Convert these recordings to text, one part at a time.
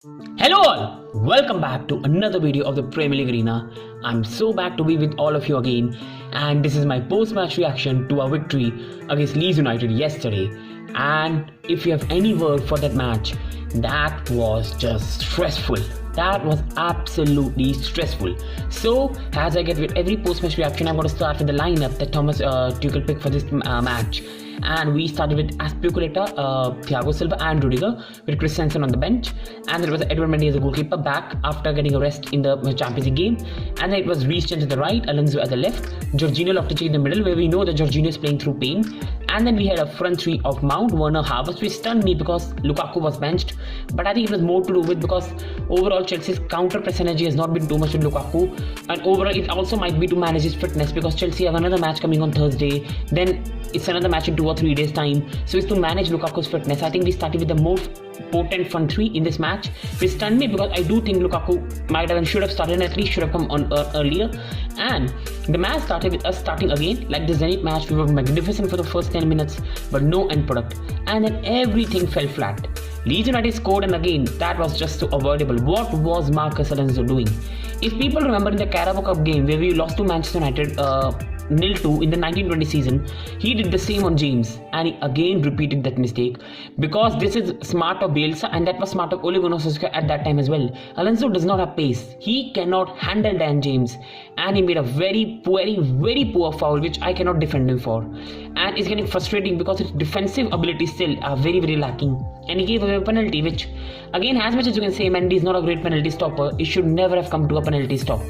Hello all! Welcome back to another video of the Premier League Arena. I'm so back to be with all of you again, and this is my post-match reaction to our victory against Leeds United yesterday. And if you have any word for that match, that was just stressful. That was absolutely stressful. So, as I get with every post-match reaction, I'm going to start with the lineup that Thomas Tuchel picked for this match. And we started with Aspilicueta, Thiago Silva and Rudiger, with Christensen on the bench. And there was Edward Mendy as a goalkeeper back after getting a rest in the Champions League game. And then it was Reece James at the right, Alonso at the left, Jorginho Loftus-Cheek in the middle, where we know that Jorginho is playing through pain. And then we had a front three of Mount, Werner, Havertz, which stunned me because Lukaku was benched. But I think it was more to do with because overall Chelsea's counter press energy has not been too much with Lukaku. And overall it also might be to manage his fitness because Chelsea have another match coming on Thursday. Then it's another match in 2 or 3 days time. So it's to manage Lukaku's fitness. I think we started with the most potent front three in this match, which stunned me because I do think Lukaku might have and should have started and at least should have come on earlier. And the match started with us starting again like the Zenit match. We were magnificent for the first 10 minutes, but no end product. And then everything fell flat. Leeds United scored, and again that was just so avoidable. What was Marcus Alonso doing? If people remember in the Carabao Cup game where we lost to Manchester United 0-2 in the 1920 season, he did the same on James, and he again repeated that mistake because this is smart of Bielsa and that was smart of Ole Gunnar Solskjaer at that time as well. Alonso does not have pace. He cannot handle Dan James, and he made a very poor foul which I cannot defend him for, and it's getting frustrating because his defensive abilities still are very lacking. And he gave away a penalty which, again, as much as you can say Mendy is not a great penalty stopper, it should never have come to a penalty stop.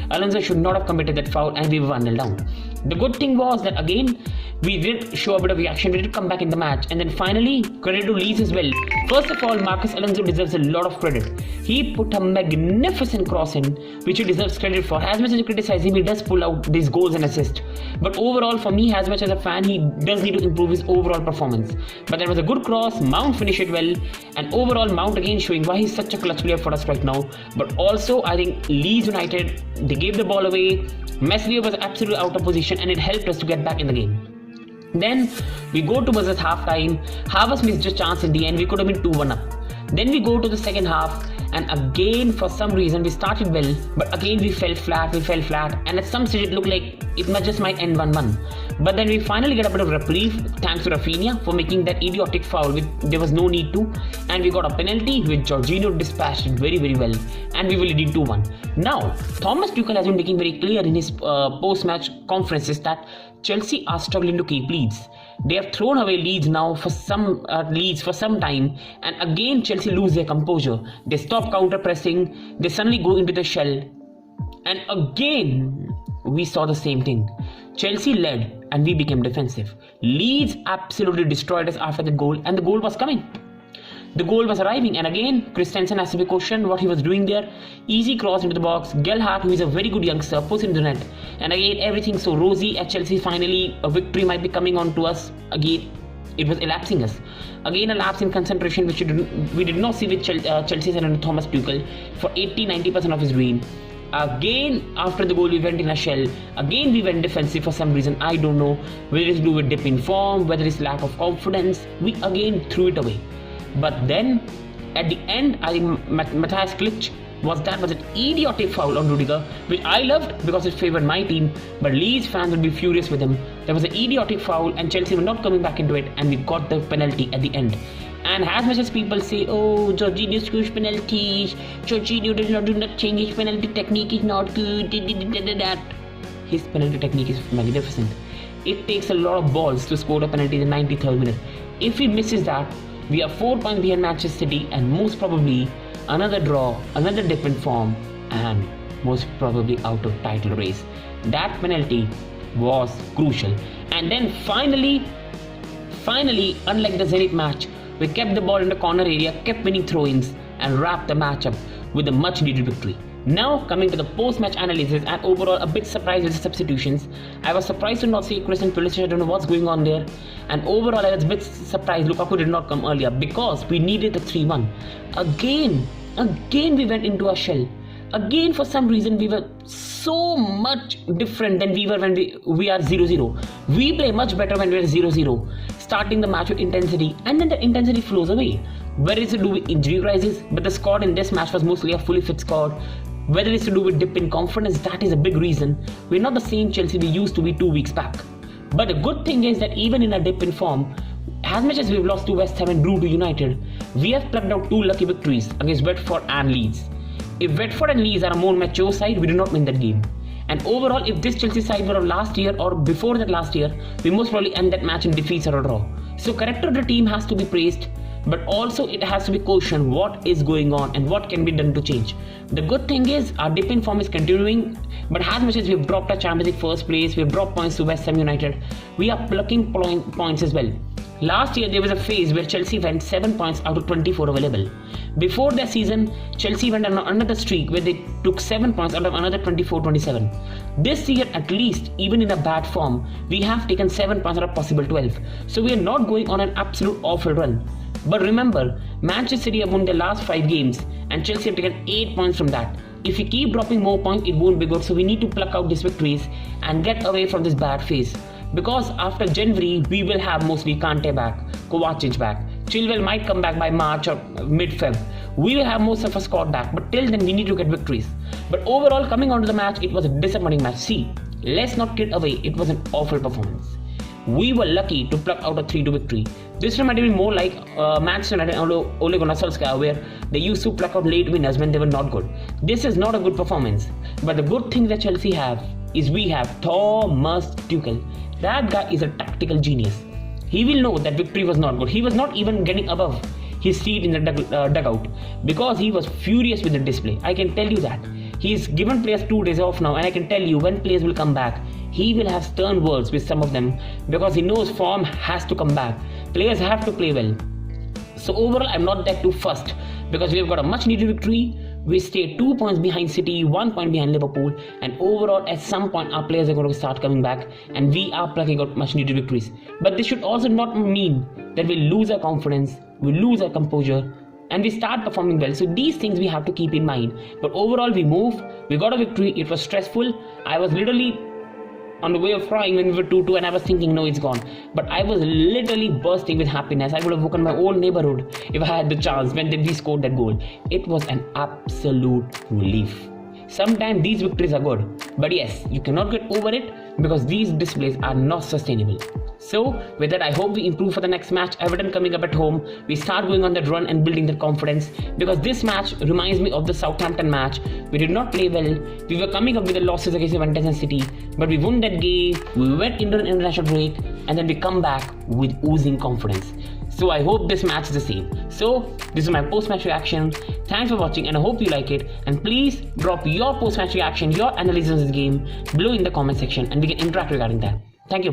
Alonso should not have committed that foul and we were 1-0 down. The good thing was that again we did show a bit of reaction, we did come back in the match, and then finally credit to Leeds as well. First of all, Marcus Alonso deserves a lot of credit. He put a magnificent cross in which he deserves credit for. As much as you criticize him, he does pull out these goals and assists. But overall for me, as much as a fan, he does need to improve his overall performance. But that was a good cross, Mount finished it well, and overall Mount again showing why he's such a clutch player for us right now. But also I think Leeds United, they gave the ball away. Meslier was absolutely out of position and it helped us to get back in the game. Then we go to versus half time. Havertz missed a chance in the end. We could have been 2-1 up. Then we go to the second half, and again for some reason we started well, but again we fell flat, and at some stage it looked like it might end 1-1. But then we finally get a bit of reprieve thanks to Rafinha for making that idiotic foul which there was no need to, and we got a penalty which Jorginho dispatched it very well, and we were leading 2-1. Now Thomas Tuchel has been making very clear in his post-match conferences that Chelsea are struggling to keep leads. They have thrown away leads now for some time, and again Chelsea lose their composure. They stop counter pressing, they suddenly go into the shell, and again we saw the same thing. Chelsea led and we became defensive. Leeds absolutely destroyed us after the goal, and the goal was coming. The goal was arriving, and again Christensen has to be questioned what he was doing there. Easy cross into the box. Gelhardt, who is a very good youngster, puts it in the net. And again everything so rosy at Chelsea. Finally a victory might be coming on to us. Again it was elapsing us. Again a lapse in concentration which we did not see with Chelsea's and Thomas Tuchel for 80-90% of his reign. Again after the goal we went in a shell. Again we went defensive for some reason. I don't know whether it's to do with dip in form, whether it's lack of confidence. We again threw it away. But then at the end I think Matthias Klitsch was an idiotic foul on Rudiger, which I loved because it favoured my team, but Leeds fans would be furious with him. There was an idiotic foul and Chelsea were not coming back into it, and we got the penalty at the end. And as much as people say, oh, Jorginho scores penalties, Jorginho does not do not change his penalty technique, is not good, his penalty technique is magnificent. It takes a lot of balls to score a penalty in the 93rd minute. If he misses that, we are 4 points behind Manchester City, and most probably another draw, another dip in form, and most probably out of title race. That penalty was crucial. And then finally, unlike the Zenit match, we kept the ball in the corner area, kept winning throw-ins, and wrapped the match up with a much needed victory. Now coming to the post-match analysis, and overall a bit surprised with the substitutions. I was surprised to not see Christian Pulisic. I don't know what's going on there. And overall I was a bit surprised Lukaku did not come earlier because we needed a 3-1. Again we went into a shell. Again for some reason we were so much different than we were when we are 0-0. We play much better when we are 0-0. Starting the match with intensity, and then the intensity flows away. Whether it's to do with injury crisis, but the squad in this match was mostly a fully fit squad. Whether it's to do with dip in confidence, that is a big reason. We're not the same Chelsea we used to be 2 weeks back. But the good thing is that even in a dip in form, as much as we've lost to West Ham and drew to United, we have plucked out 2 lucky victories against Watford and Leeds. If Watford and Leeds are a more mature side, we do not win that game. And overall, if this Chelsea side were of last year or before that last year, we most probably end that match in defeats or a draw. So character of the team has to be praised, but also it has to be questioned what is going on and what can be done to change. The good thing is our dip in form is continuing, but as much as we've dropped our Champions League first place, we've dropped points to West Ham United, we are plucking points as well. Last year there was a phase where Chelsea went 7 points out of 24 available. Before that season, Chelsea went on another streak where they took 7 points out of another 24-27. This year at least, even in a bad form, we have taken 7 points out of possible 12. So we are not going on an absolute awful run. But remember, Manchester City have won their last 5 games and Chelsea have taken 8 points from that. If we keep dropping more points, it won't be good. So we need to pluck out these victories and get away from this bad phase. Because after January, we will have mostly Kante back, Kovacic back. Chilwell might come back by March or mid-Feb. We will have most of our squad back, but till then we need to get victories. But overall, coming onto the match, it was a disappointing match. See, let's not kid away, it was an awful performance. We were lucky to pluck out a 3-2 victory. This reminded me more like Manchester United and Ole Gunnar Solskjaer, where they used to pluck out late winners when they were not good. This is not a good performance. But the good thing that Chelsea have is we have Thomas Tuchel. That guy is a tactical genius. He will know that victory was not good. He was not even getting above his seat in the dugout because he was furious with the display. I can tell you that. He's given players 2 days off now, and I can tell you when players will come back, he will have stern words with some of them because he knows form has to come back. Players have to play well. So overall, I'm not that too fussed because we have got a much needed victory. We stay 2 points behind City, 1 point behind Liverpool, and overall at some point our players are going to start coming back and we are plucking out much needed victories. But this should also not mean that we lose our confidence, we lose our composure, and we start performing well. So these things we have to keep in mind. But overall we moved, we got a victory, it was stressful. I was literally on the way of crying when we were 2-2 and I was thinking no, it's gone. But I was literally bursting with happiness. I would have woken my whole neighborhood if I had the chance when we scored that goal. It was an absolute relief. Sometimes these victories are good, but yes, you cannot get over it because these displays are not sustainable. So with that, I hope we improve for the next match. Everton coming up at home, we start going on that run and building that confidence, because this match reminds me of the Southampton match. We did not play well. We were coming up with the losses against Juventus and City, but we won that game. We went into an international break and then we come back with oozing confidence. So I hope this match is the same. So this is my post-match reaction. Thanks for watching and I hope you like it. And please drop your post-match reaction, your analysis of this game below in the comment section and we can interact regarding that. Thank you.